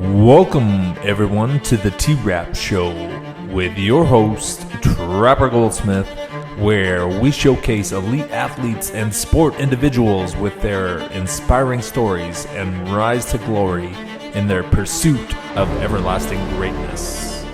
Welcome, everyone, to the T-Rap Show with your host, Trapper Goldsmith, where we showcase elite athletes and sport individuals with their inspiring stories and rise to glory in their pursuit of everlasting greatness.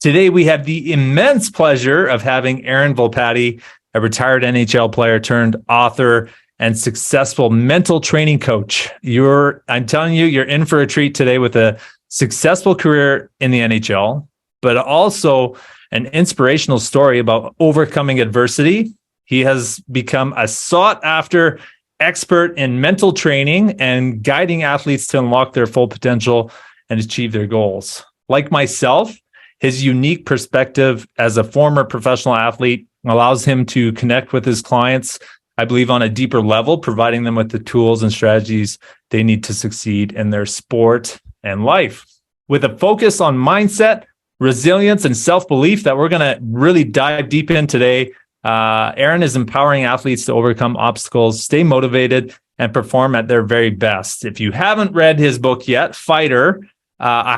Today, we have the immense pleasure of having Aaron Volpatti, a retired NHL player turned author and successful mental training coach. I'm telling you, you're in for a treat today with a successful career in the NHL, but also an inspirational story about overcoming adversity. He has become a sought-after expert in mental training and guiding athletes to unlock their full potential and achieve their goals. Like myself, his unique perspective as a former professional athlete allows him to connect with his clients, I believe, on a deeper level, providing them with the tools and strategies they need to succeed in their sport and life. With a focus on mindset, resilience, and self-belief that we're going to really dive deep in today, Aaron is empowering athletes to overcome obstacles, stay motivated, and perform at their very best. If you haven't read his book yet, Fighter, I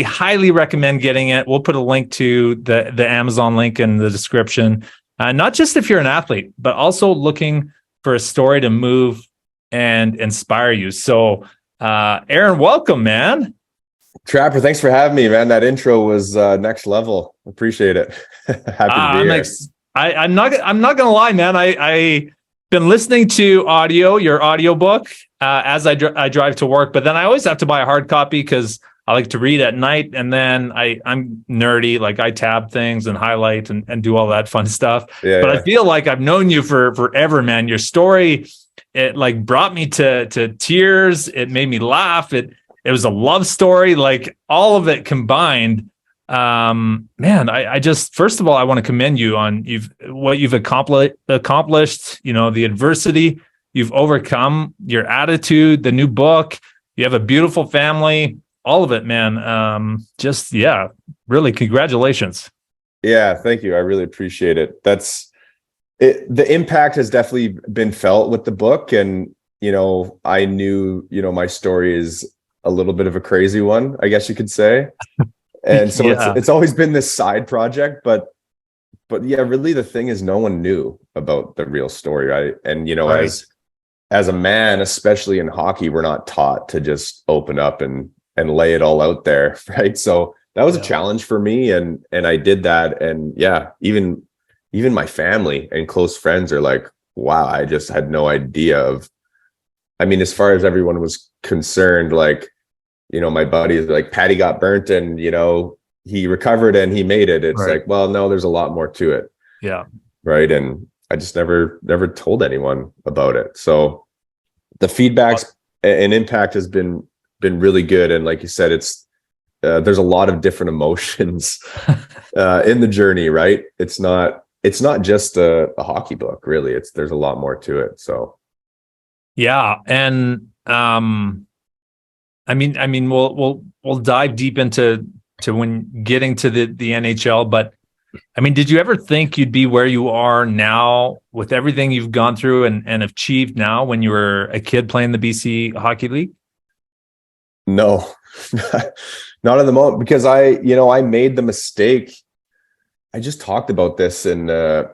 highly recommend getting it. We'll put a link to the Amazon link in the description. Not just if you're an athlete, but also looking for a story to move and inspire you. So, Aaron, welcome, man. Trapper, thanks for having me, man. That intro was next level. Appreciate it. Happy to be here. I'm not gonna lie, man. I been listening to your audiobook as I drive to work, but then I always have to buy a hard copy because I like to read at night, and then I'm nerdy. Like I tab things and highlight and do all that fun stuff. But I feel like I've known you for forever, man. Your story, it like brought me to tears. It made me laugh. It was a love story, like all of it combined. Man, I just, first of all, I want to commend you on what you've accomplished, you know, the adversity you've overcome, your attitude, the new book, you have a beautiful family. All of it, man. Really, congratulations. Yeah, thank you. I really appreciate it. The impact has definitely been felt with the book. And, you know, I knew, you know, my story is a little bit of a crazy one, I guess you could say. And so it's always been this side project, but yeah, really the thing is no one knew about the real story, right? And, you know, right. as a man, especially in hockey, we're not taught to just open up and lay it all out there, right? So that was a challenge for me, and I did that. And yeah, even my family and close friends are like, wow, I just had no idea of, I mean, as far as everyone was concerned, like, you know, my buddies like, Patty got burnt and, you know, he recovered and he made it. It's right. Like, well, no, there's a lot more to it. Yeah. Right. And I just never told anyone about it. So the feedbacks and impact has been really good. And like you said, it's there's a lot of different emotions in the journey, right? It's not just a hockey book, really. There's a lot more to it. So yeah. And I mean we'll dive deep into when getting to the NHL, but I mean, did you ever think you'd be where you are now with everything you've gone through and achieved now when you were a kid playing the BC Hockey League? No, not at the moment, because I made the mistake. I just talked about this in a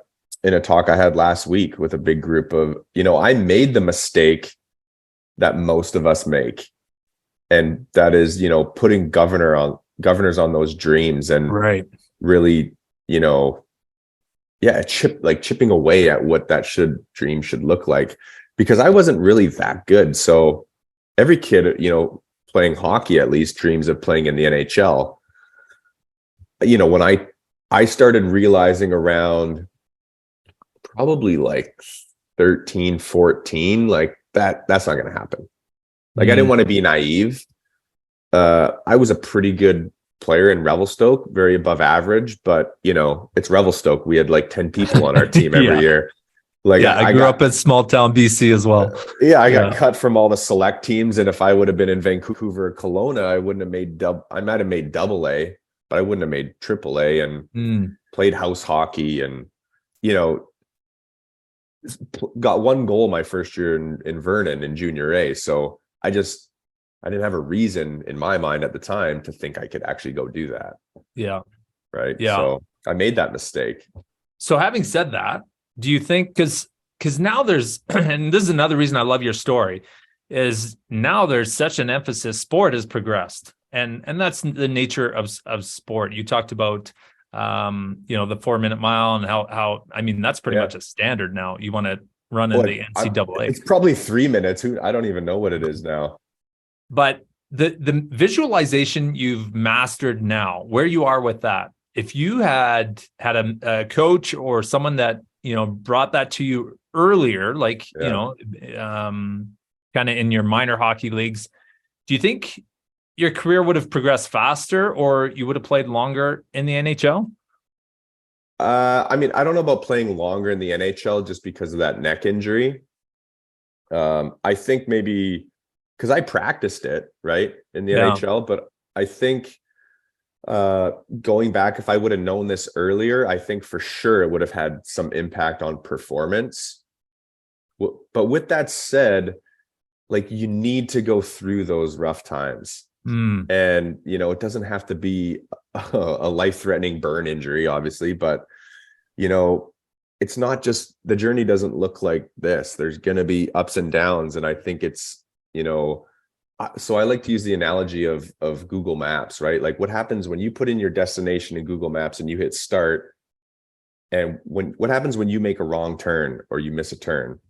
talk I had last week with a big group of, you know, I made the mistake that most of us make. And that is, you know, putting governors on those dreams and really, you know, chipping away at what that dream should look like, because I wasn't really that good. So every kid, you know, playing hockey at least dreams of playing in the NHL. You know, when I started realizing around probably like 13, 14, like that's not going to happen. Like I didn't want to be naive. I was a pretty good player in Revelstoke, very above average, but you know, it's Revelstoke. We had like 10 people on our team every year. Like, yeah, I grew up in small town BC as well. I got cut from all the select teams, and if I would have been in Vancouver or Kelowna, I wouldn't have made I might have made AA, but I wouldn't have made AAA, and played house hockey, and you know, got one goal my first year in Vernon in Junior A. So I just I didn't have a reason in my mind at the time to think I could actually go do that. Yeah. Right. Yeah. So I made that mistake. So having said that, do you think, because now there's, and this is another reason I love your story, is now there's such an emphasis, sport has progressed. And that's the nature of sport. You talked about the 4-minute mile and how I mean, that's pretty much a standard now. You want to run in the NCAA. It's probably 3 minutes. I don't even know what it is now. But the visualization you've mastered now, where you are with that, if you had a coach or someone that, brought that to you earlier, like, kind of in your minor hockey leagues, do you think your career would have progressed faster or you would have played longer in the NHL? I mean, I don't know about playing longer in the NHL just because of that neck injury. I think maybe because I practiced it, right, in the NHL, but I think going back, if I would have known this earlier, I think for sure it would have had some impact on performance. But with that said, like, you need to go through those rough times. And, it doesn't have to be a life-threatening burn injury, obviously, but, it's not just, the journey doesn't look like this. There's going to be ups and downs. And I think it's, so I like to use the analogy of Google Maps, right? Like, what happens when you put in your destination in Google Maps and you hit start, and what happens when you make a wrong turn or you miss a turn,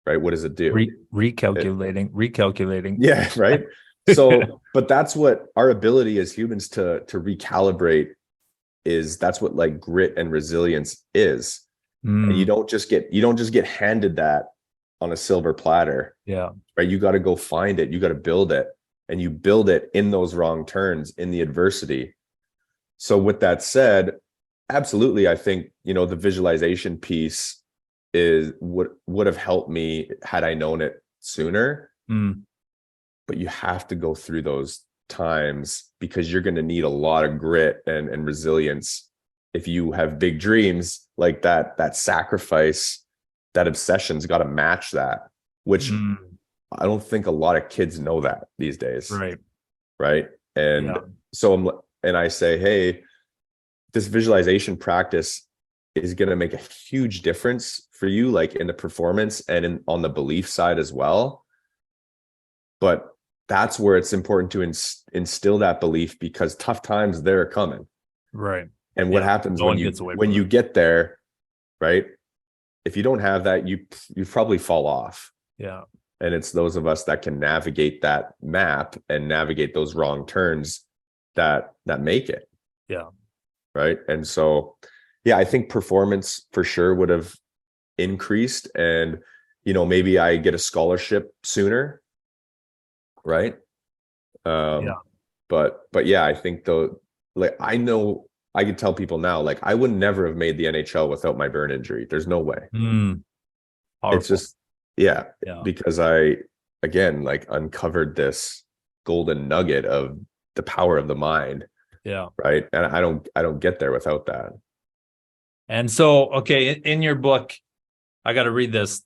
right? What does it do? Recalculating. Yeah, right. So, but that's what our ability as humans to recalibrate is. That's what like grit and resilience is. And you don't just get handed that on a silver platter. Yeah. Right. You got to go find it. You got to build it, and you build it in those wrong turns, in the adversity. So with that said, absolutely, I think, the visualization piece would have helped me had I known it sooner. But you have to go through those times because you're going to need a lot of grit and resilience. If you have big dreams like that sacrifice, that obsession's got to match that, which I don't think a lot of kids know that these days. Right. And so I say, hey, this visualization practice is going to make a huge difference for you, like in the performance and on the belief side as well. But that's where it's important to instill that belief, because tough times, they're coming. Right. And what happens when you get there, right? If you don't have that, you probably fall off. Yeah. And it's those of us that can navigate that map and navigate those wrong turns that make it. Yeah. Right. And so, yeah, I think performance for sure would have increased, and, maybe I get a scholarship sooner. Right. But yeah, I think though, like, I know I could tell people now, like, I would never have made the NHL without my burn injury. There's no way. It's just, because I, again, like, uncovered this golden nugget of the power of the mind. Yeah. Right. And I don't get there without that. And so, okay, in your book, I got to read this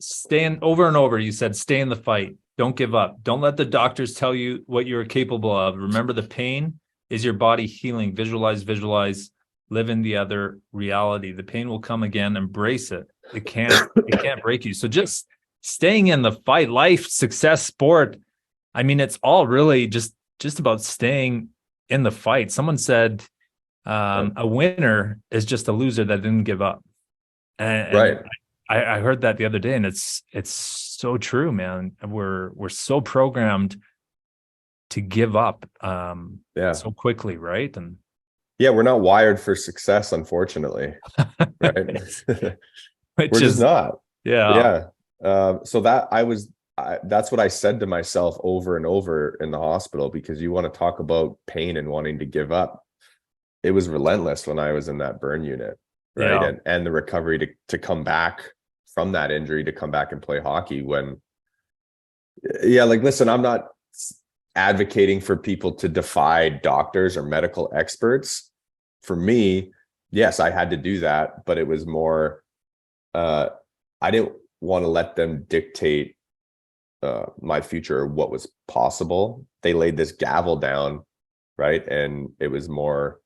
staying over and over. You said, stay in the fight. Don't give up. Don't let the doctors tell you what you're capable of. Remember, the pain is your body healing. Visualize, live in the other reality. The pain will come again. Embrace it. It can't break you. So just staying in the fight, life, success, sport. I mean, it's all really just about staying in the fight. Someone said, a winner is just a loser that didn't give up. And I heard that the other day, and it's so true, man. We're so programmed to give up so quickly, right? And we're not wired for success, unfortunately. Right. We're just not. So that's what I said to myself over and over in the hospital, because you want to talk about pain and wanting to give up. It was relentless when I was in that burn unit, right? And the recovery to come back from that injury, to come back and play hockey when, like, listen, I'm not advocating for people to defy doctors or medical experts. For me, yes, I had to do that, but it was more, I didn't want to let them dictate my future, what was possible. They laid this gavel down, right? And it was more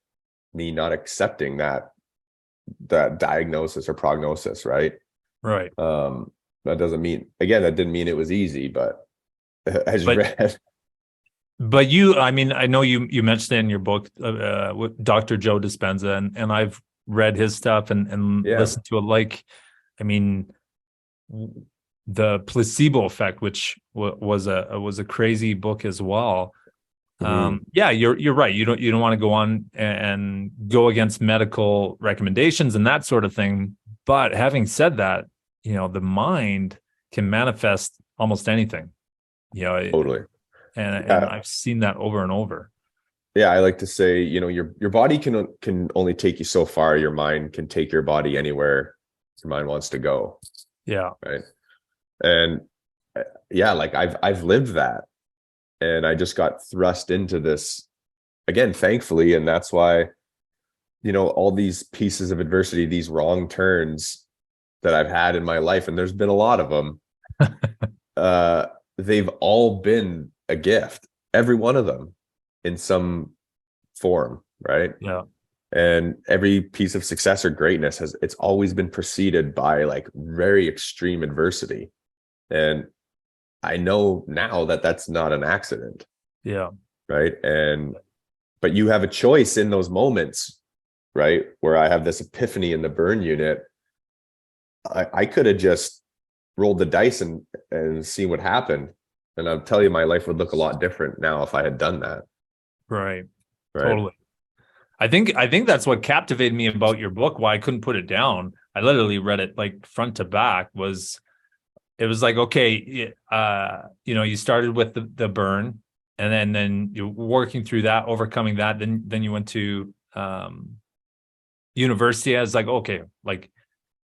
me not accepting that diagnosis or prognosis, right? Right. That doesn't mean, again, that didn't mean it was easy, but as you But read. But I mean, I know you mentioned it in your book, with Dr. Joe Dispenza, and I've read his stuff and Yeah. listened to it. Like, I mean, the placebo effect, which was a crazy book as well. Mhm. Yeah, you're right. You don't want to go on and go against medical recommendations and that sort of thing. But having said that, the mind can manifest almost anything. Totally. And Yeah. I've seen that over and over. Yeah, I like to say, your body can only take you so far. Your mind can take your body anywhere your mind wants to go, Yeah. right? And yeah, like I've lived that, and I just got thrust into this again, thankfully, and that's why, all these pieces of adversity, these wrong turns that I've had in my life, and there's been a lot of them, uh, they've all been a gift, every one of them in some form, right? Yeah. And every piece of success or greatness it's always been preceded by like very extreme adversity. And I know now that that's not an accident, Yeah. right? But you have a choice in those moments, right? Where I have this epiphany in the burn unit. I could have just rolled the dice and seen what happened. And I'll tell you, my life would look a lot different now if I had done that. Right. Right. Totally. I think that's what captivated me about your book, why I couldn't put it down. I literally read it like front to back. It was like, okay, you started with the burn, and then you're working through that, overcoming that. Then you went to university. I was like, okay, like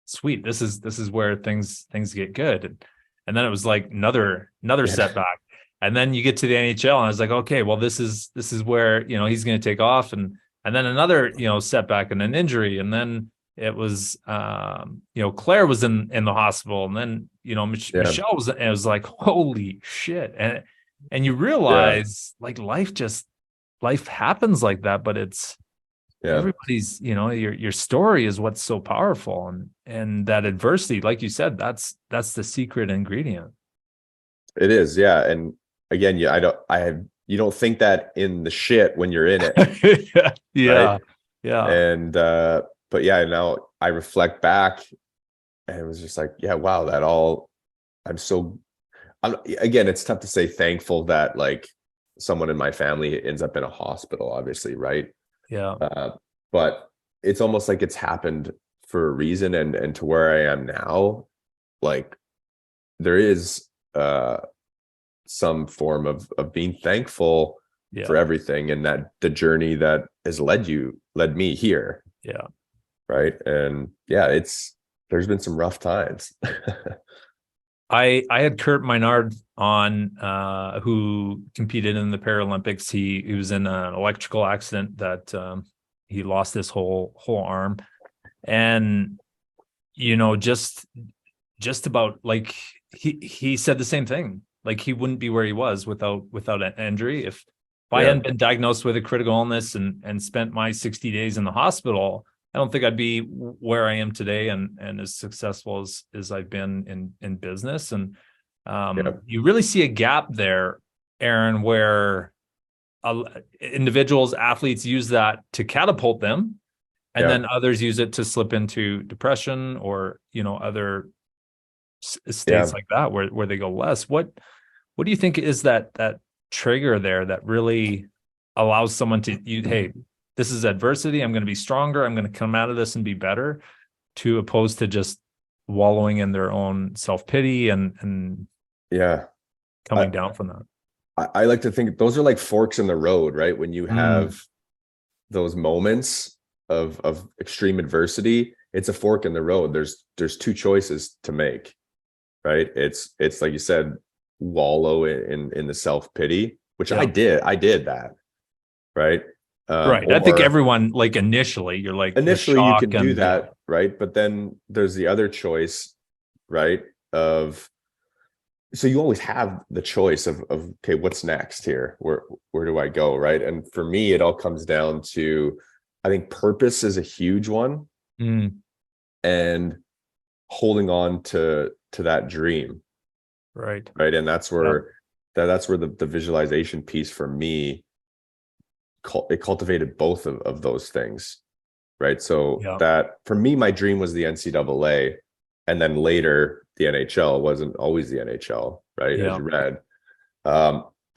sweet, this is where things get good. And then it was like another setback. And then you get to the NHL, and I was like, okay, well, this is where he's going to take off, and then another setback and an injury, and then it was Claire was in the hospital, and then Yeah. Michelle was. And it was like, holy shit, and you Yeah. realize like life happens like that, but it's Yeah. everybody's your story is what's so powerful, and that adversity, like you said, that's the secret ingredient. It is. Yeah. And again, you don't think that in the shit when you're in it. Yeah. Right. Yeah. And but yeah, now I reflect back, and it was just like, yeah, wow, I'm so again, it's tough to say thankful that like someone in my family ends up in a hospital, obviously, right? Yeah. But it's almost like it's happened for a reason, and to where I am now, like there is some form of being thankful Yeah. for everything, and that the journey that has led me here. Yeah. Right. And yeah, there's been some rough times. I had Kurt Meinard on, who competed in the Paralympics. He was in an electrical accident that he lost his whole arm, and just about like he said the same thing. Like he wouldn't be where he was without an injury. If I Yeah. hadn't been diagnosed with a critical illness and spent my 60 days in the hospital, I don't think I'd be where I am today and as successful as I've been in business. And you really see a gap there, Aaron, where individuals, athletes use that to catapult them, and then others use it to slip into depression or other states like that where they go less. What do you think is that trigger there that really allows someone to hey, this is adversity, I'm going to be stronger, I'm going to come out of this and be better, to opposed to just wallowing in their own self-pity and Yeah. coming down from that? I like to think those are like forks in the road, right? When you have those moments of extreme adversity, it's a fork in the road. There's two choices to make, right? It's like you said, wallow in the self-pity, which I did that, right? Right. I think everyone, like, initially you're like initially you can do and that, right? But then there's the other choice, right? Of so you always have the choice of okay, what's next here? Where do I go? Right. And for me, it all comes down to, I think purpose is a huge one, Mm, and holding on to that dream. right. Right. And that's Yeah. where that's where the visualization piece for me, it cultivated both of those things. Right. So Yeah. that for me, my dream was the NCAA. And then later the NHL. Wasn't always the NHL, right? As Yeah. you read.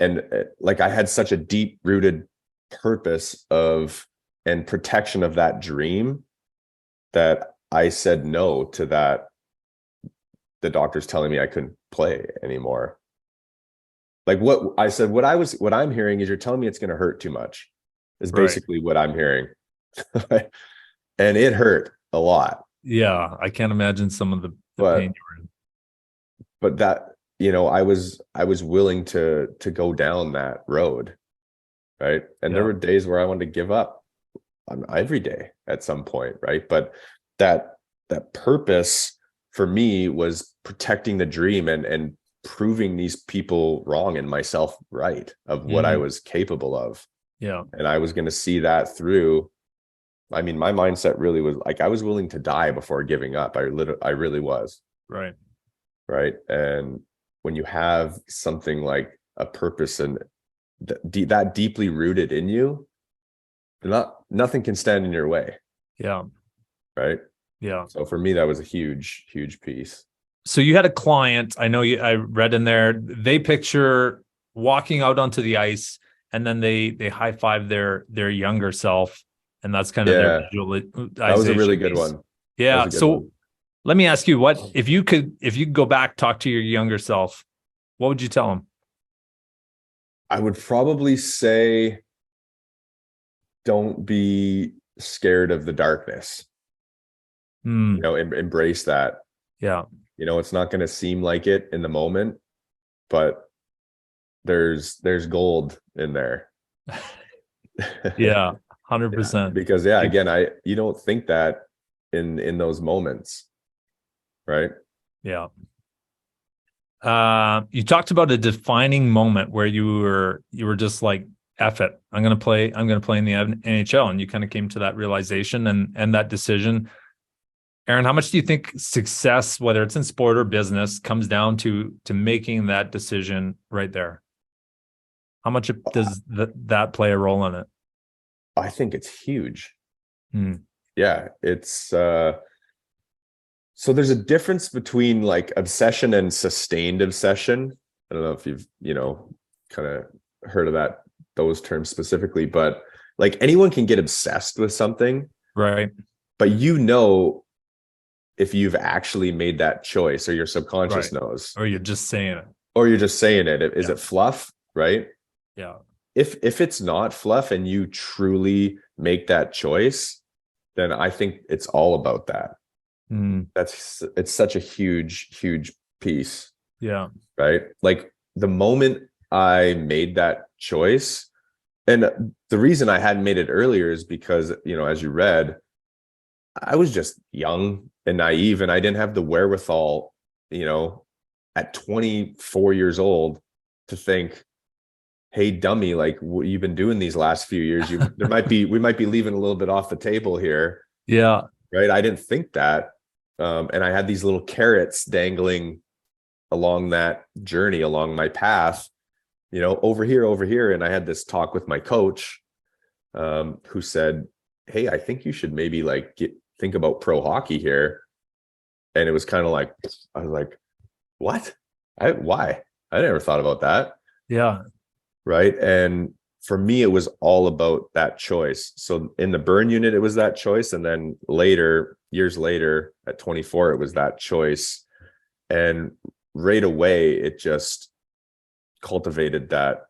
And like I had such a deep rooted purpose of and protection of that dream that I said no to that. The doctors telling me I couldn't play anymore. Like what I said, what I'm hearing is you're telling me it's going to hurt too much, is Right. basically what I'm hearing. And it hurt a lot. Yeah. I can't imagine some of the pain But you were in. that, I was willing to go down that road. Right. And there Yeah. were days where I wanted to give up on every day at some point. Right. But that that purpose for me was protecting the dream and proving these people wrong and myself right of what I Mm, was capable of. yeah. And I was going to see that through. I mean, my mindset really was like I was willing to die before giving up. I really was. Right. Right. And when you have something like a purpose and that deeply rooted in you, nothing can stand in your way. Yeah. Right. Yeah. So for me, that was a huge piece. So you had a client, I read in there, they picture walking out onto the ice and then they high five their younger self. And that's kind of their Yeah, that was a really visualization good piece. one. That was Yeah. a good So one. let me ask you, what if you could go back, talk to your younger self, what would you tell him? I would probably say, don't be scared of the darkness. Hmm. Embrace that. Yeah. It's not going to seem like it in the moment, but there's gold in there. Yeah. Yeah, 100%. because again, you don't think that in those moments, right? Yeah. You talked about a defining moment where you were just like, F it. I'm gonna play in the NHL. And you kind of came to that realization and that decision. Aaron, how much do you think success, whether it's in sport or business, comes down to making that decision right there? How much does that play a role in it? I think it's huge. Hmm. Yeah, it's so there's a difference between like obsession and sustained obsession. I don't know if you've, kind of heard of those terms specifically, but like anyone can get obsessed with something, Right. but if you've actually made that choice or your subconscious Right. knows, Or you're just saying it. or you're just saying it. Is Yeah. it fluff? Right. Yeah. If it's not fluff and you truly make that choice, then I think it's all about that. Hmm. It's such a huge piece. Yeah. Right. Like the moment I made that choice, and the reason I hadn't made it earlier is because, as you read, I was just young and naive and I didn't have the wherewithal, at 24 years old to think, hey, dummy, like what you've been doing these last few years, we might be leaving a little bit off the table here. Yeah. Right. I didn't think that. And I had these little carrots dangling along that journey, along my path, over here. And I had this talk with my coach, who said, hey, I think you should maybe like think about pro hockey here. And it was kind of like, I was like, what? Why? I never thought about that. Yeah. Right. And for me, it was all about that choice. So in the burn unit, it was that choice. And then years later at 24, it was that choice. And right away, it just cultivated that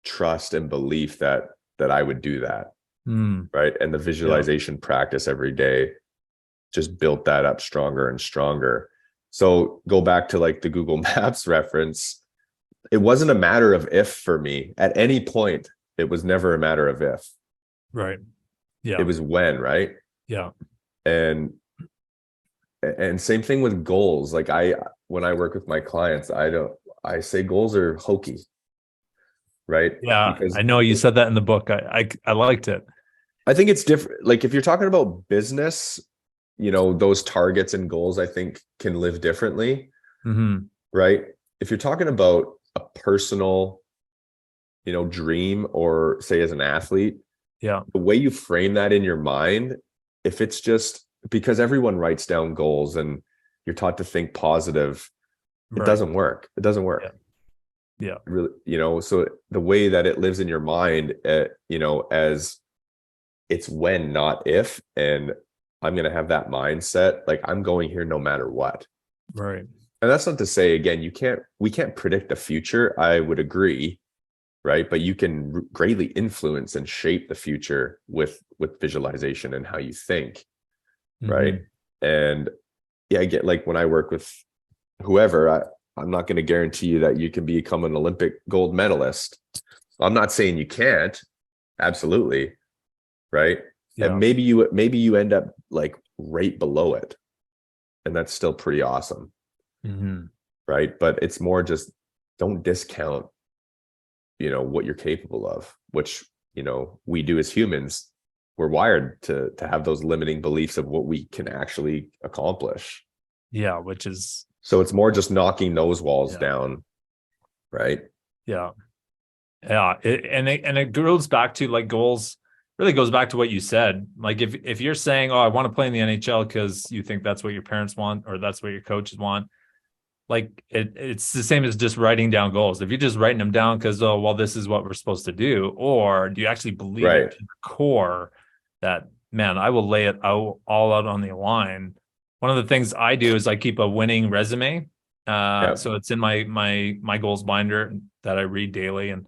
trust and belief that I would do that. Hmm. Right. And the Yeah. visualization practice every day just built that up stronger and stronger. So go back to like the Google Maps reference. It wasn't a matter of if for me at any point. It was never a matter of if. Right. Yeah. It was when, right? Yeah. And same thing with goals. Like when I work with my clients, I say goals are hokey, right? Yeah, Because I know you said that in the book. I liked it. I think it's different. Like if you're talking about business, those targets and goals I think can live differently, Hmm. right? If you're talking about a personal, dream, or say as an athlete, Yeah, the way you frame that in your mind, if it's just because everyone writes down goals and you're taught to think positive, it right. doesn't work. It doesn't Yeah, work. yeah, Really, so the way that it lives in your mind, as it's when, not if, and I'm going to have that mindset, like I'm going here no matter what. right. And that's not to say, again, we can't predict the future. I would agree, right? But you can greatly influence and shape the future with visualization and how you think, right? Hmm. And yeah, I get, like when I work with whoever, I'm not going to guarantee you that you can become an Olympic gold medalist. I'm not saying you can't, absolutely, right? And Yeah. maybe you end up like right below it, and that's still pretty awesome, Hmm. right? But it's more just, don't discount, what you're capable of, which, we do as humans. We're wired to have those limiting beliefs of what we can actually accomplish. Yeah, which is So it's more just knocking those walls yeah, down, right? yeah, yeah. And it goes back to like goals. Really goes back to what you said. Like if you're saying, "Oh, I want to play in the NHL because you think that's what your parents want or that's what your coaches want," like it's the same as just writing down goals. If you're just writing them down because, oh, well, this is what we're supposed to do, or do you actually believe it Right. to the core that, man, I will lay it out all out on the line. One of the things I do is I keep a winning resume. Yeah. So it's in my goals binder that I read daily, and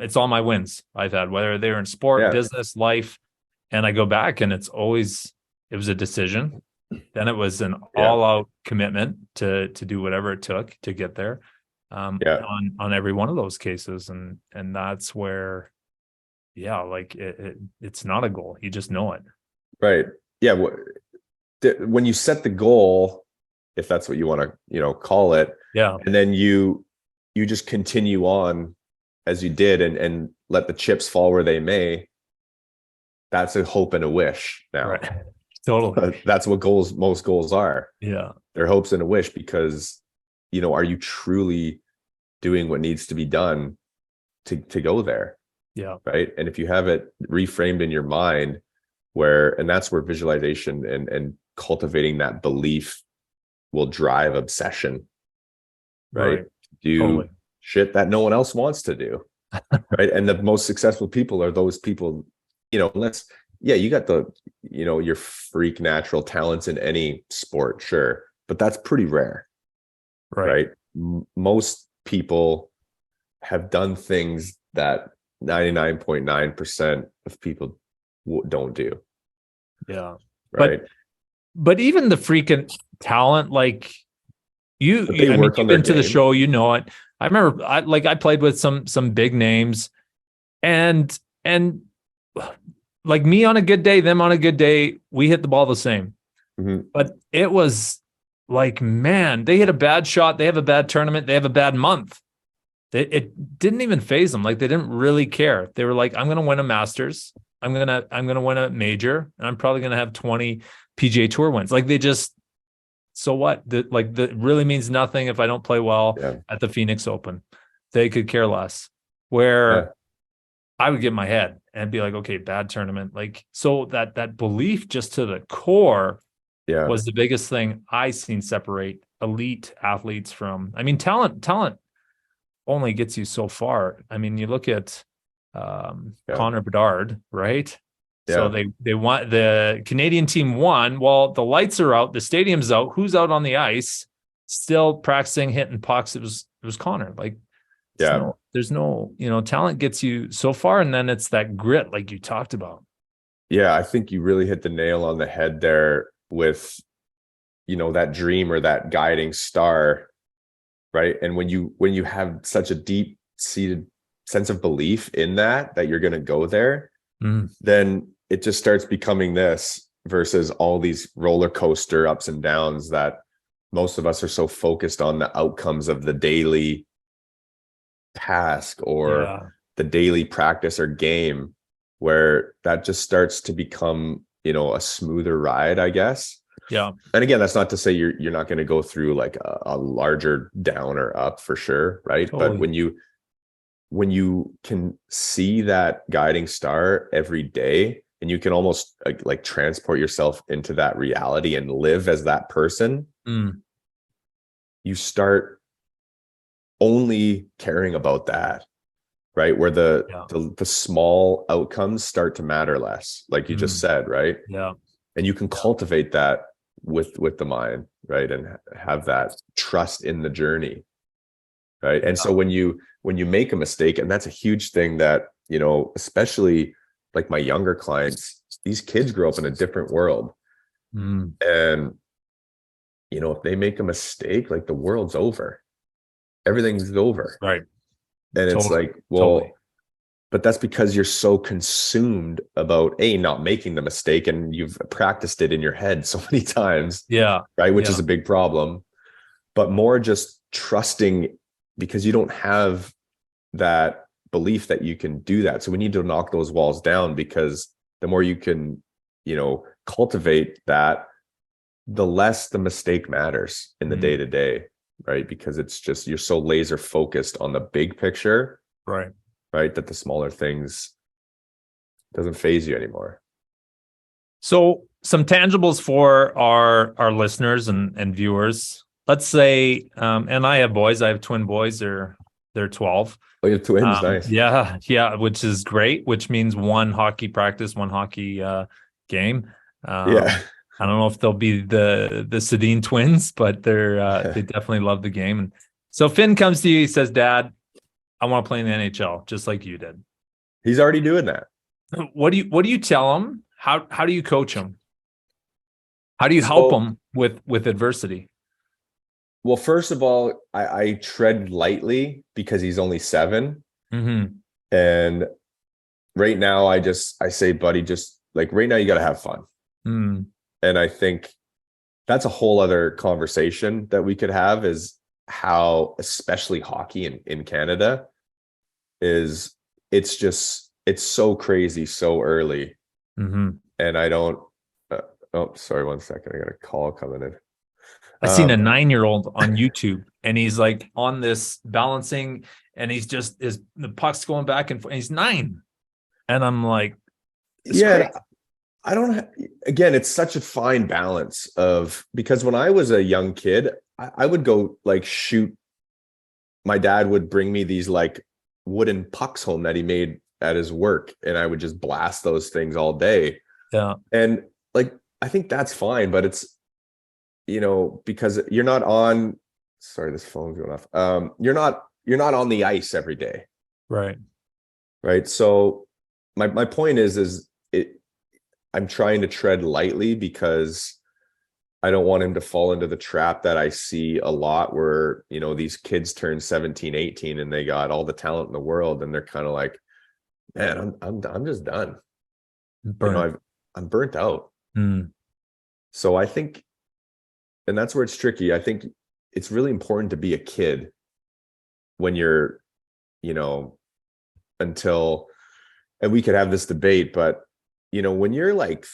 it's all my wins I've had, whether they're in sport, Yeah. business, life, and I go back and it was a decision. Then it was an Yeah. all-out commitment to do whatever it took to get there, Yeah. on every one of those cases, and that's where, yeah, like it's not a goal. You just know it. Right. Yeah. When you set the goal, if that's what you want to, call it, Yeah. and then you just continue on as you did, and let the chips fall where they may, that's a hope and a wish now. Right. Totally. That's what most goals are. Yeah. They're hopes and a wish because, are you truly doing what needs to be done to go there? Yeah. Right. And if you have it reframed in your mind, and that's where visualization and cultivating that belief will drive obsession, right? Right. Do Totally. shit that no one else wants to do, right? And the most successful people are those people, you got your freak natural talents in any sport, sure, but that's pretty rare, Right. right? Most people have done things that 99.9% of people don't do, Yeah. right? But even the freaking talent, like But they I mean, work on you've their been to the game. show, you know it. I remember I played with some big names, and like me on a good day, them on a good day, we hit the ball the same. Mhm. But it was like, man, they hit a bad shot, they have a bad tournament, they have a bad month. It didn't even phase them. Like they didn't really care. They were like, I'm gonna win a Masters, I'm gonna win a major, and I'm probably gonna have 20 PGA Tour wins. Like they just, so what? That really means nothing if I don't play well Yeah. at the Phoenix Open. They could care less. Yeah. Where I would get in my head and be like, okay, bad tournament. Like, so that belief just to the core Yeah. was the biggest thing I seen separate elite athletes from, I mean, talent only gets you so far. I mean, you look at Yeah. Connor Bedard, right? So Yeah. they want, the Canadian team won. Well, the lights are out, the stadium's out. Who's out on the ice still practicing hitting pucks? It was Connor. Like Yeah. there's no, talent gets you so far, and then it's that grit like you talked about. Yeah. I think you really hit the nail on the head there with, that dream or that guiding star, right? And when you have such a deep seated sense of belief in that you're going to go there, then it just starts becoming this versus all these roller coaster ups and downs that most of us are so focused on the outcomes of the daily task or Yeah. the daily practice or game, where that just starts to become, a smoother ride, I guess. Yeah. And again, that's not to say you're not going to go through like a larger down or up for sure, right? But Totally. when you can see that guiding star every day, and you can almost like transport yourself into that reality and live as that person, Mm. you start only caring about that, right? Where the Yeah. the small outcomes start to matter less, like you just Mm. said, right? Yeah. And you can cultivate that with the mind, right? And have that trust in the journey, right? And so Yeah. when you make a mistake, and that's a huge thing that, especially like my younger clients, these kids grow up in a different world. Mm. And if they make a mistake, like the world's over, everything's over. Right. And it's Totally. like, Totally. well, but that's because you're so consumed about not making the mistake, and you've practiced it in your head so many times, Yeah. right? Which Yeah. is a big problem. But more just trusting, because you don't have that belief that you can do that. So we need to knock those walls down, because the more you can, cultivate that, the less the mistake matters in the day Mm. to day, right? Because it's just, you're so laser focused on the big picture, Right. right? That the smaller things doesn't phase you anymore. So some tangibles for our listeners and viewers. Let's say, and I have boys. I have twin boys. They're 12. Oh, you have twins, nice. Yeah, yeah, which is great. Which means one hockey practice, one hockey game. Yeah. I don't know if they'll be the Sedin twins, but they definitely love the game. And so Finn comes to you. He says, "Dad, I want to play in the NHL, just like you did." He's already doing that. What do you tell him? How do you coach him? How do you help So, him with adversity? well, first of all, I tread lightly because he's only 7. Mm-hmm. And right now, I say, buddy, just like right now, you got to have fun. Mm. And I think that's a whole other conversation that we could have, is how, especially hockey in Canada, is it's so crazy so early. Mm-hmm. And I don't, oh, sorry, 1 second. I got a call coming in. I seen a 9-year-old on YouTube, and he's like on this balancing, and he's just the puck's going back and forth. And he's 9, and I'm like, it's Yeah, crazy. I don't, again, it's such a fine balance of, because when I was a young kid, I would go like shoot. My dad would bring me these like wooden pucks home that he made at his work, and I would just blast those things all day. Yeah, And like, I think that's fine, but it's, because you're not on, sorry, this phone's going off. You're not on the ice every day. right. Right. So my point is I'm trying to tread lightly, because I don't want him to fall into the trap that I see a lot, where, these kids turn 17, 18, and they got all the talent in the world, and they're kind of like, man, I'm just done. Burnt. I'm burnt out. Mm. So I think, and that's where it's tricky. I think it's really important to be a kid when you're, you know, until, and we could have this debate, but, when you're like,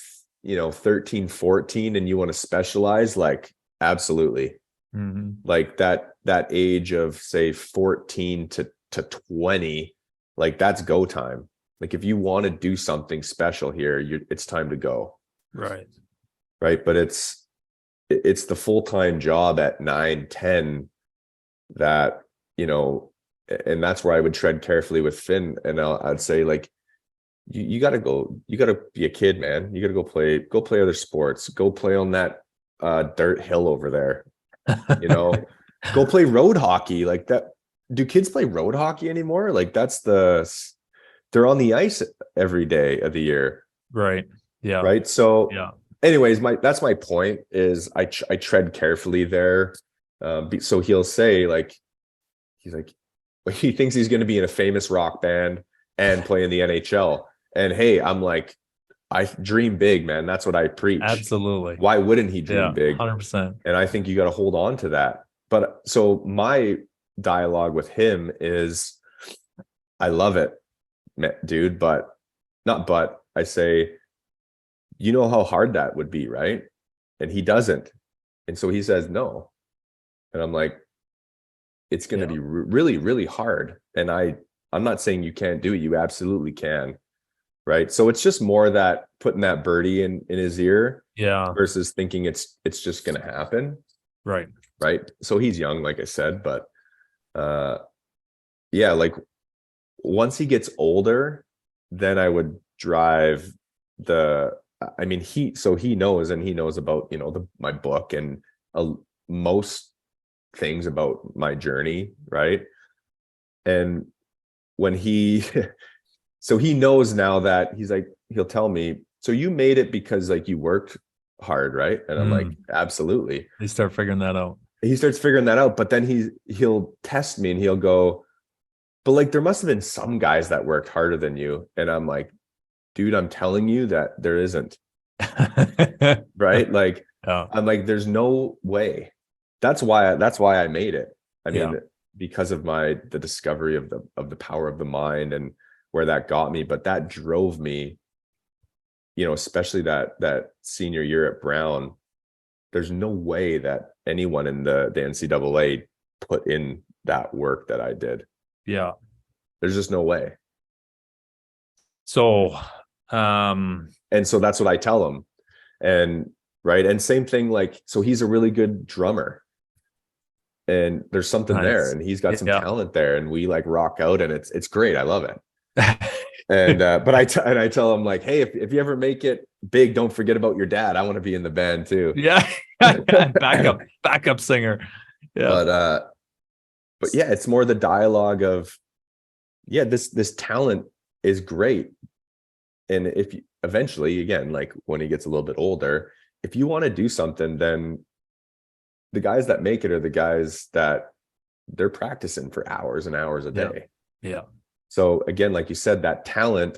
13, 14 and you want to specialize, like, absolutely. Mm-hmm. Like that age of, say, 14 to 20, like that's go time. Like if you want to do something special here, it's time to go. Right. Right. But it's the full-time job at 9, 10 that, and that's where I would tread carefully with Finn. And I'd say, like, you got to be a kid, man. You got to go play other sports, go play on that dirt hill over there, go play road hockey like that. Do kids play road hockey anymore? Like they're on the ice every day of the year. Right. Yeah. Right. So Yeah. anyways, that's my point, is I tread carefully there. So he'll say, like, he's like, he thinks he's going to be in a famous rock band and play in the NHL. And hey, I'm like, I dream big, man. That's what I preach. Absolutely. Why wouldn't he dream big? 100%. And I think you got to hold on to that. But so my dialogue with him is, I love it, dude, but I say, you know how hard that would be, right? And he doesn't. And so he says no. And I'm like, it's going to be really, really hard. And I'm not saying you can't do it. You absolutely can. Right. So it's just more that putting that birdie in his ear versus thinking it's just going to happen. Right. Right. So he's young, like I said, but yeah, like once he gets older, then I would drive he knows, and he knows about, my book and most things about my journey. Right. And when he, so he knows now that he's like, he'll tell me, so you made it because like you worked hard, right? And I'm like, absolutely. They start figuring that out. He starts figuring that out, but then he'll test me and he'll go, but like there must have been some guys that worked harder than you. And I'm like, dude, I'm telling you that there isn't. Right? Like, I'm like, there's no way. That's why I made it. I mean, because of the discovery of the power of the mind and where that got me, but that drove me, especially that senior year at Brown. There's no way that anyone in the NCAA put in that work that I did. Yeah. There's just no way. So, and so that's what I tell him. And right. And same thing, like, so he's a really good drummer and there's something there, and he's got some talent there, and we like rock out, and it's great. I love it. And but I tell him like, hey, if you ever make it big, don't forget about your dad. I want to be in the band too. Yeah. backup singer. Yeah. But yeah, it's more the dialogue of, yeah, this talent is great. And if you eventually, again, like when he gets a little bit older, if you want to do something, then the guys that make it are the guys that they're practicing for hours and hours a day. Yeah. So again, like you said, that talent,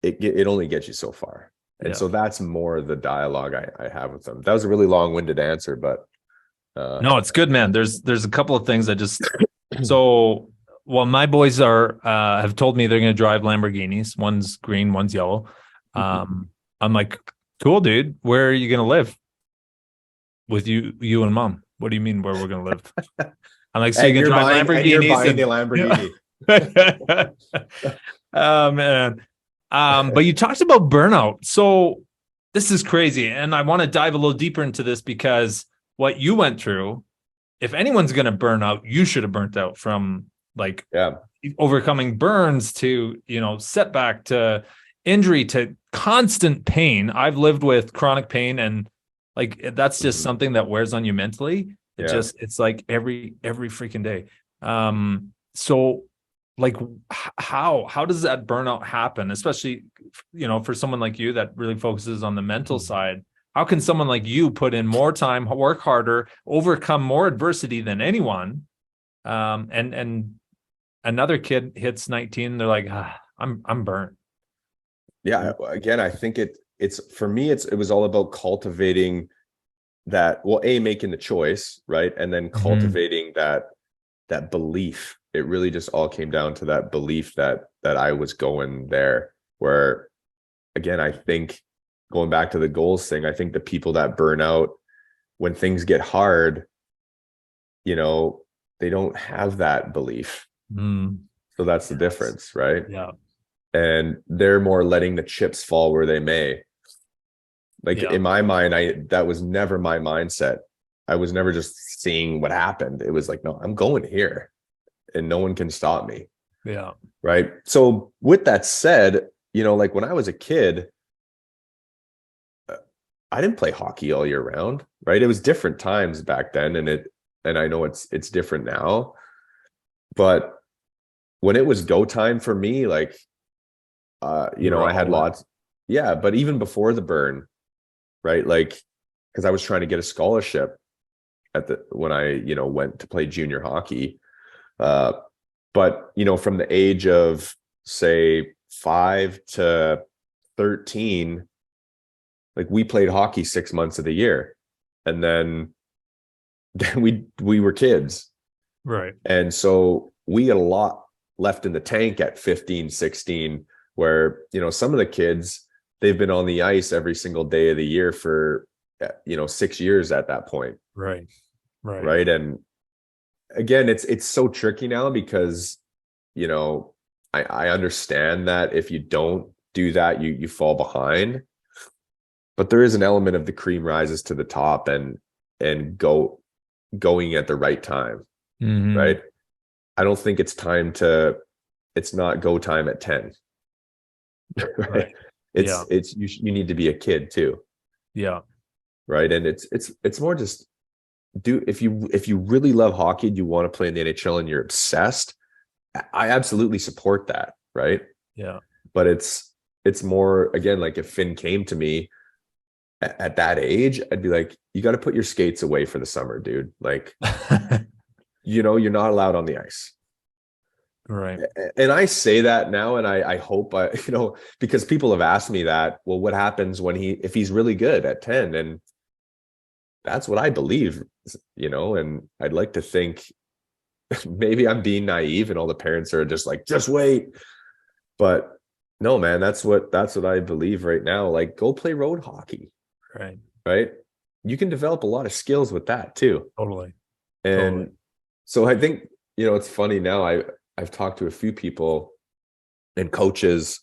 it only gets you so far. And so that's more the dialogue I have with them. That was a really long-winded answer, but no, it's good, man. There's a couple of things I just so well, my boys have told me they're going to drive Lamborghinis. One's green, one's yellow. I'm like, cool, dude. Where are you going to live? With you and mom. What do you mean where we're going to live? I'm like, so you can drive Lamborghinis. You're buying the Lamborghini. Oh man. But you talked about burnout. So this is crazy. And I want to dive a little deeper into this because what you went through, if anyone's going to burn out, you should have burnt out, from like overcoming burns to, setback to injury to constant pain. I've lived with chronic pain, and like, that's just something that wears on you mentally. It's like every freaking day. So like, how does that burnout happen? Especially, for someone like you that really focuses on the mental side. How can someone like you put in more time, work harder, overcome more adversity than anyone? And another kid hits 19, they're like, I'm burnt. Yeah. Again, I think it's for me, it was all about cultivating that, well, making the choice, right? And then cultivating that belief. It really just all came down to that belief that I was going there, where, again, I think going back to the goals thing, I think the people that burn out when things get hard, they don't have that belief. So that's the difference, right? Yeah. And they're more letting the chips fall where they may. Like in my mind, that was never my mindset. I was never just seeing what happened. It was like, no, I'm going here and no one can stop me. Yeah. Right. So with that said, like when I was a kid, I didn't play hockey all year round, right? It was different times back then. And I know it's different now, but when it was go time for me, like, I had lots. Yeah. But even before the burn, right? Like, cause I was trying to get a scholarship when I, went to play junior hockey. But, from the age of say 5 to 13, like we played hockey 6 months of the year, and then we were kids. Right. And so we got a lot left in the tank at 15, 16, where, some of the kids, they've been on the ice every single day of the year for, 6 years at that point. Right. Right. And again, it's so tricky now because, I understand that if you don't do that, you fall behind, but there is an element of the cream rises to the top and going at the right time. Mm-hmm. Right. I don't think it's not go time at 10. Right. You need to be a kid too. Yeah. Right. And it's more just if you really love hockey, you want to play in the NHL and you're obsessed, I absolutely support that. Right. Yeah. But it's more, again, like if Finn came to me at that age, I'd be like, you got to put your skates away for the summer, dude. Like, you're not allowed on the ice. Right. And I say that now, and I hope because people have asked me that, well, what happens if he's really good at 10? And that's what I believe, and I'd like to think maybe I'm being naive and all the parents are just like, just wait. But no, man, that's what I believe right now. Like, go play road hockey. Right. You can develop a lot of skills with that too. Totally. And so I think, it's funny now. I've talked to a few people and coaches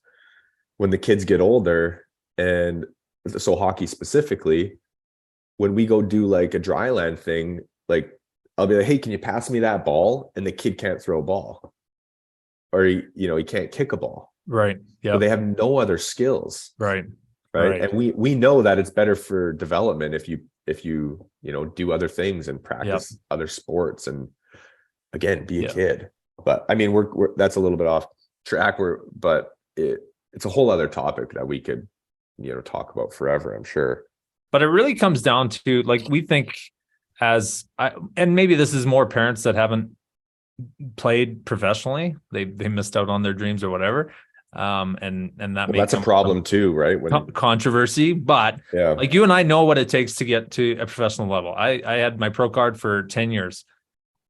when the kids get older, and so hockey specifically, when we go do like a dry land thing, like I'll be like, hey, can you pass me that ball? And the kid can't throw a ball, or he can't kick a ball. Right. Yeah. So they have no other skills. Right. And we know that it's better for development if you do other things and practice other sports and, again, be a kid. But I mean, we're that's a little bit off track. But it's a whole other topic that we could talk about forever, I'm sure. But it really comes down to, like, we think and maybe this is more parents that haven't played professionally. They missed out on their dreams or whatever. And that's a problem too, right? Controversy, but like you and I know what it takes to get to a professional level. I had my pro card for 10 years.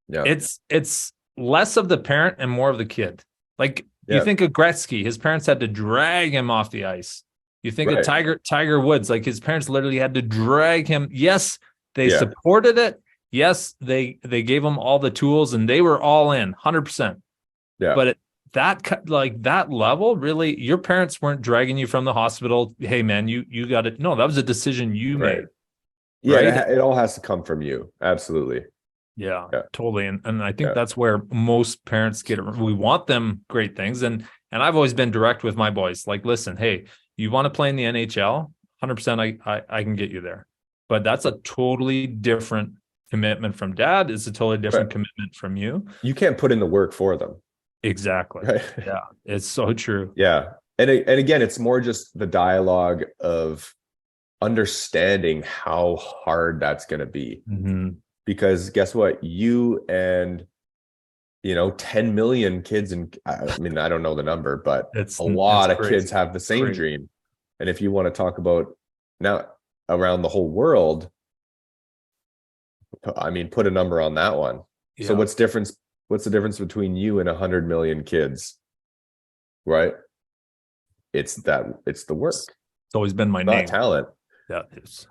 Yeah. It's less of the parent and more of the kid. Like you think of Gretzky, his parents had to drag him off the ice. You think of Tiger Woods, like his parents literally had to drag him. Yes, they supported it. Yes, they gave him all the tools and they were all in 100%. Yeah. But that level, really, your parents weren't dragging you from the hospital. Hey man, you got it. No, that was a decision you made. Yeah. Right? It all has to come from you. Absolutely. Yeah. Totally. And I think that's where most parents get it. We want them great things. And I've always been direct with my boys. Like, listen, hey, you want to play in the NHL? 100%. I can get you there. But that's a totally different commitment from dad. It's a totally different commitment from you. You can't put in the work for them. Exactly. Right? Yeah. It's so true. Yeah. And again, it's more just the dialogue of understanding how hard that's going to be. Mm-hmm. Because guess what? You and 10 million kids, and I mean, I don't know the number, but a lot of kids have the same dream. And if you want to talk about now around the whole world, I mean, put a number on that one. Yeah. So what's the difference between you and 100 million kids? Right? It's the work. It's always been my name. Not talent. Yeah, it is.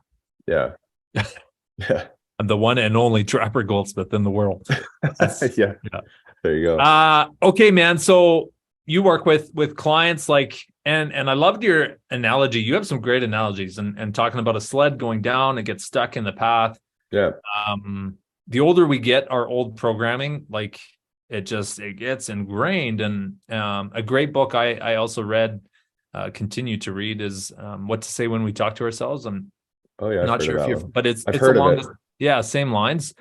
Yeah. Yeah. I'm the one and only Trapper Goldsmith in the world. Yeah. There you go. Okay, man. So you work with clients and I loved your analogy. You have some great analogies and talking about a sled going down and gets stuck in the path. Yeah. The older we get, our old programming, like it gets ingrained. And a great book I also read, continue to read, is What to Say When We Talk to Ourselves. I'm not sure if you've, but it's along same lines.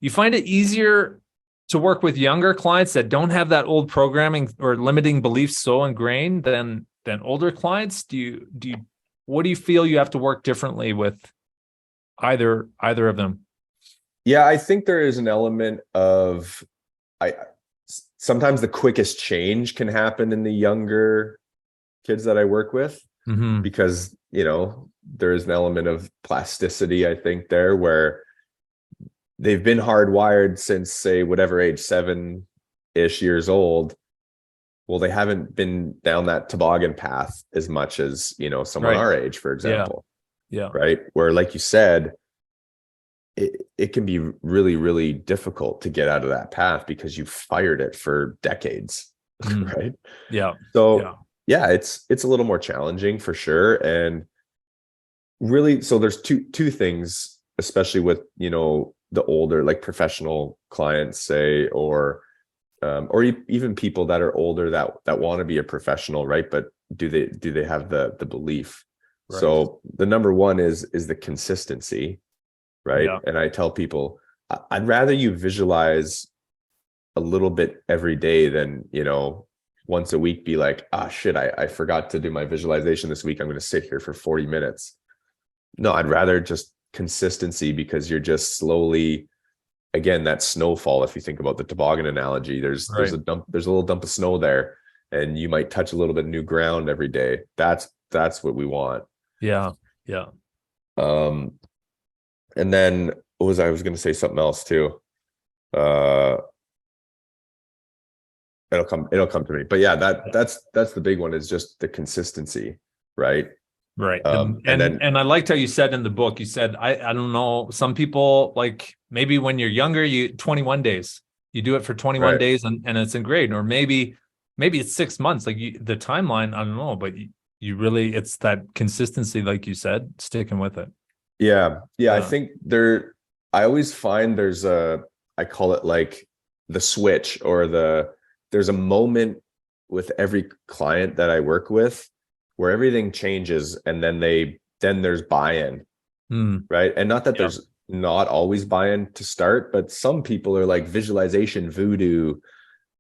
You find it easier to work with younger clients that don't have that old programming or limiting beliefs so ingrained than older clients? What do you feel you have to work differently with either of them? Yeah, I think there is an element of sometimes the quickest change can happen in the younger kids that I work with, because there is an element of plasticity, I think, there, where they've been hardwired since, say, whatever age, 7-ish years old, well, they haven't been down that toboggan path as much as, someone Right. our age, for Yeah. example. Yeah. Right. Where, like you said, it can be really, really difficult to get out of that path because you fired it for decades. Mm. Right. Yeah. Yeah. So yeah, it's a little more challenging for sure. And really, so there's two things, especially with, the older, like professional clients, say, or even people that are older that want to be a professional, right? But do they have the belief? Right. So the number one is the consistency, right? Yeah. And I tell people, I'd rather you visualize a little bit every day than, once a week be like, shit, I forgot to do my visualization this week. I'm going to sit here for 40 minutes. No, I'd rather just consistency, because you're just slowly, again, that snowfall. If you think about the toboggan analogy, there's Right. a little dump of snow there, and you might touch a little bit of new ground every day. That's what we want. Yeah. Yeah. Um, and then I was going to say something else too. Uh, it'll come to me. But yeah, that's the big one, is just the consistency, right? Right. And And then and I liked how you said in the book, you said, I don't know, some people, like, maybe when you're younger, 21 days, you do it for 21 right. days and it's great. Or maybe it's 6 months, like the timeline, I don't know, but you really, it's that consistency, like you said, sticking with it. Yeah. I Yeah. think I always find I call it like the switch, or there's a moment with every client that I work with where everything changes, and then there's buy-in, Mm. right? And not that Yeah. there's not always buy-in to start, but some people are like visualization voodoo,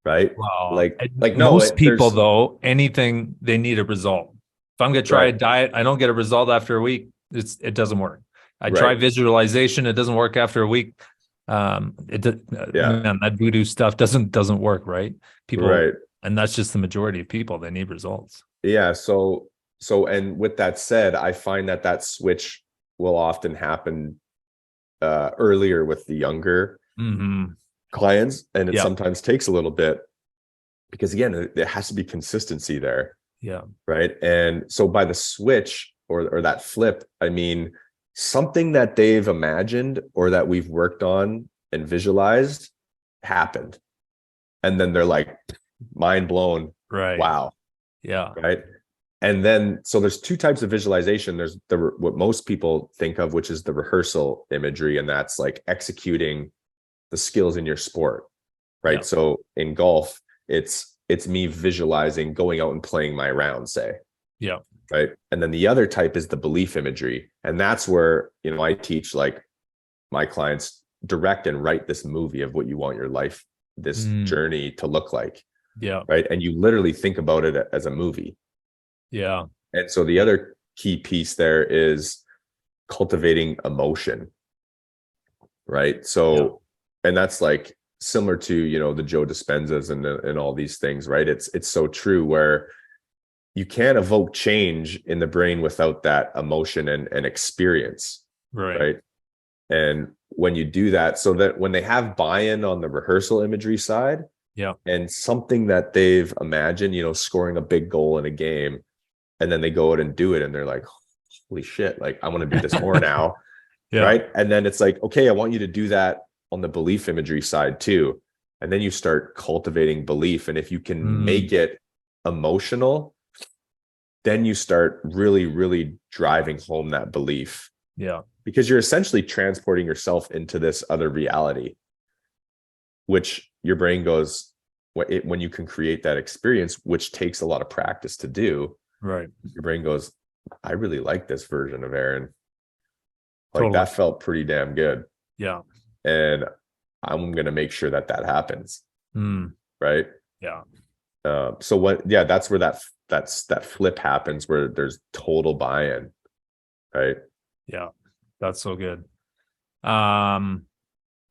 right? Wow. Like no, Most people, there's though, anything, they need a result. If I'm going to try a right, diet, I don't get a result after a week. It doesn't work. I try right, visualization. It doesn't work after a week. yeah, Man, that voodoo stuff doesn't work, right? People, right, and that's just the majority of people. They need results. yeah. And with that said, I find that switch will often happen earlier with the younger Mm-hmm. clients, and it Yeah. sometimes takes a little bit, because again, there has to be consistency there, Yeah. right? And so by the switch, or that flip, I mean something that they've imagined or that we've worked on and visualized happened, and then they're like, mind blown, Right. wow, Yeah. right? And then, so there's two types of visualization. There's what most people think of, which is the rehearsal imagery, and that's like executing the skills in your sport, right? Yeah. So in golf, it's me visualizing going out and playing my round, say, Yeah. right? And then the other type is the belief imagery, and that's where, I teach like my clients, direct and write this movie of what you want your life, this journey to look like, Yeah. right? And you literally think about it as a movie. Yeah. And so the other key piece there is cultivating emotion, right? So, and that's like similar to, the Joe Dispenzas and all these things, right? It's so true, where you can't evoke change in the brain without that emotion and experience, right? And when you do that, so that when they have buy-in on the rehearsal imagery side, Yeah. and something that they've imagined, scoring a big goal in a game, and then they go out and do it, and they're like, holy shit, like I want to do this more now. Yeah. Right. And then it's like, okay, I want you to do that on the belief imagery side too. And then you start cultivating belief. And if you can make it emotional, then you start really, really driving home that belief. Yeah. Because you're essentially transporting yourself into this other reality, which your brain goes, when you can create that experience, which takes a lot of practice to do. Right. Your brain goes, I really like this version of Aaron. Like Totally. that felt pretty damn good. Yeah. And I'm going to make sure that happens. Right. Yeah. That's where that flip happens, where there's total buy-in. Right. Yeah. That's so good. Kind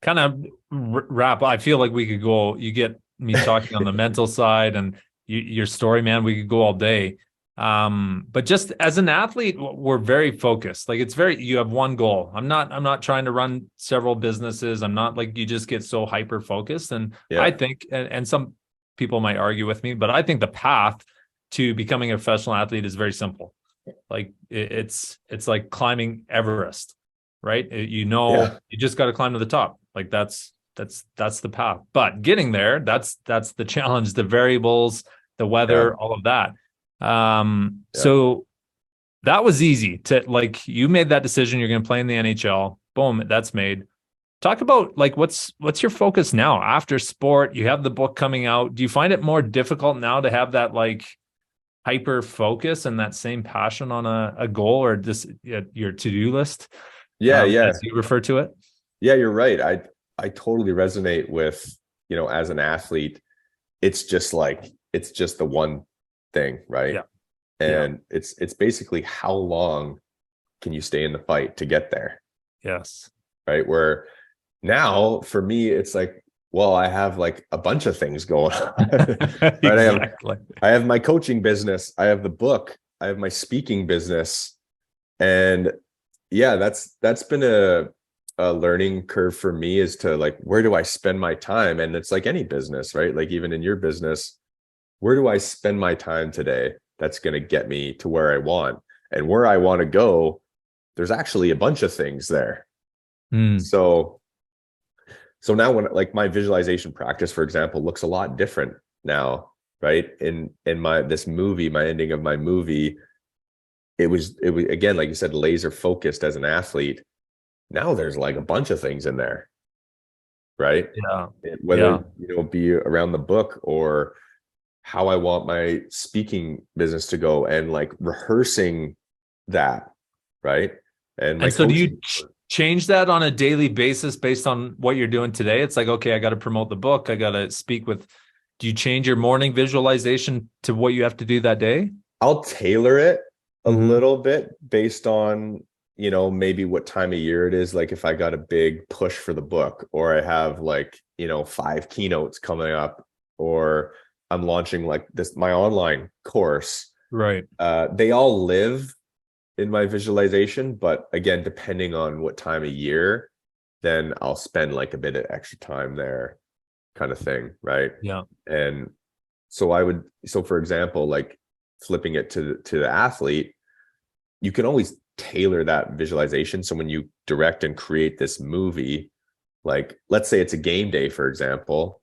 of wrap. I feel like we could go, you get me talking on the mental side, and your story, man, we could go all day. But just as an athlete, we're very focused. Like you have one goal. I'm not trying to run several businesses. I'm not like, you just get so hyper focused. And I think, and some people might argue with me, but I think the path to becoming a professional athlete is very simple. Like it's like climbing Everest, right? You just got to climb to the top. Like that's the path. But getting there, that's the challenge, the variables, the weather, all of that. So that was easy to, like, you made that decision. You're going to play in the NHL. Boom, that's made. Talk about, like, what's your focus now after sport? You have the book coming out. Do you find it more difficult now to have that, like, hyper focus and that same passion on a goal or just your to-do list? As you refer to it. Yeah, you're right. I totally resonate with, as an athlete, it's just the one thing, right? Yeah. And it's basically how long can you stay in the fight to get there? Yes. Right. Where now for me, it's like, well, I have like a bunch of things going on. Right? Exactly. I have my coaching business. I have the book. I have my speaking business. And yeah, that's been a learning curve for me, is to, like, where do I spend my time? And it's like any business, right? Like even in your business, where do I spend my time today that's going to get me to where I want? And where I want to go, there's actually a bunch of things there. So now when, like, my visualization practice, for example, looks a lot different now, right? In my ending of my movie, it was again, like you said, laser focused as an athlete. Now there's like a bunch of things in there, right? Whether be around the book or how I want my speaking business to go, and like rehearsing that, right? And so do you change that on a daily basis based on what you're doing today? It's like, okay, I got to promote the book, I got to speak with. Do you change your morning visualization to what you have to do that day? I'll tailor it a little bit based on, maybe what time of year it is. Like if I got a big push for the book, or I have like, 5 keynotes coming up, or I'm launching like my online course. Right. They all live in my visualization, but again, depending on what time of year, then I'll spend like a bit of extra time there, kind of thing. Right. Yeah. And so for example, like flipping it to the athlete, you can always tailor that visualization. So when you direct and create this movie, like let's say it's a game day, for example,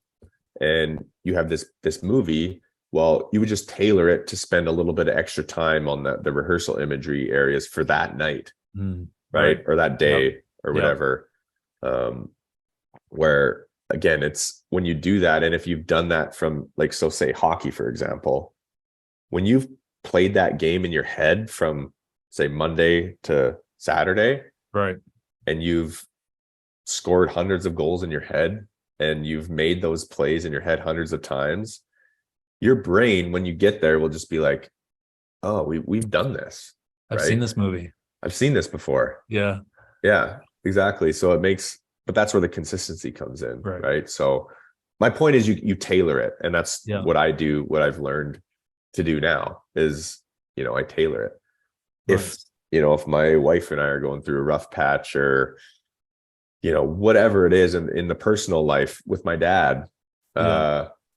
and you have this movie, well, you would just tailor it to spend a little bit of extra time on the rehearsal imagery areas for that night, right? Or that day, or whatever. Where again, it's when you do that, and if you've done that from, like, so say hockey, for example, when you've played that game in your head from, say, Monday to Saturday, right, and you've scored hundreds of goals in your head, and you've made those plays in your head hundreds of times, your brain, when you get there, will just be like, oh, we've done this. I've seen this movie. I've seen this before. Yeah, exactly. So but that's where the consistency comes in, right? Right. So my point is, you tailor it, and that's what I do. What I've learned to do now is, I tailor it. Nice. If my wife and I are going through a rough patch, or whatever it is in the personal life with my dad,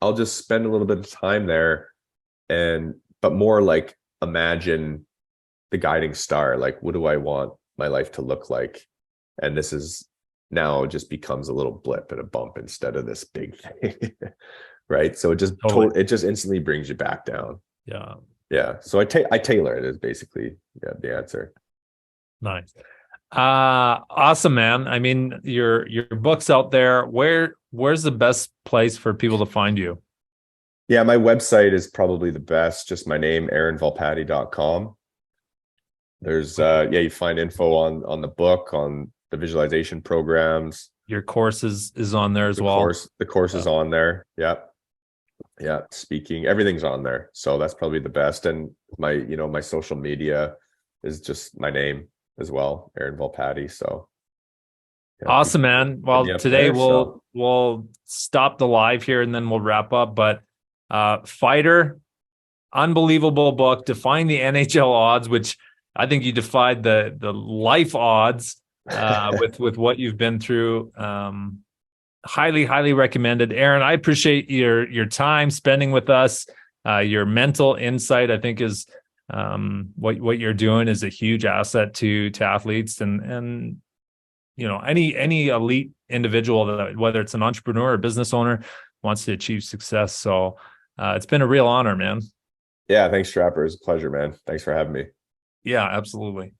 I'll just spend a little bit of time there, but more like imagine the guiding star. Like, what do I want my life to look like? And this is now just becomes a little blip and a bump instead of this big thing. Right. So it just instantly brings you back down. Yeah. So I tailor it, is basically the answer. Nice. Awesome, man. I mean, your book's out there. Where's the best place for people to find you? Yeah, my website is probably the best. Just my name, aaronvolpatti.com. There's you find info on the book, on the visualization programs. Your course is on there as well. The course is on there. Yeah. Speaking, everything's on there. So that's probably the best. And my social media is just my name as well, Aaron Volpatti. So awesome, man. Well, today we'll stop the live here and then we'll wrap up. But Fighter, unbelievable book, Defying the NHL Odds, which I think you defied the life odds with what you've been through. highly, highly recommended. Aaron, I appreciate your time spending with us. Your mental insight, I think, is what you're doing is a huge asset to athletes and any elite individual, that whether it's an entrepreneur or business owner, wants to achieve success. So it's been a real honor, man. Yeah, thanks, Trapper. It's a pleasure, man. Thanks for having me. Yeah, absolutely.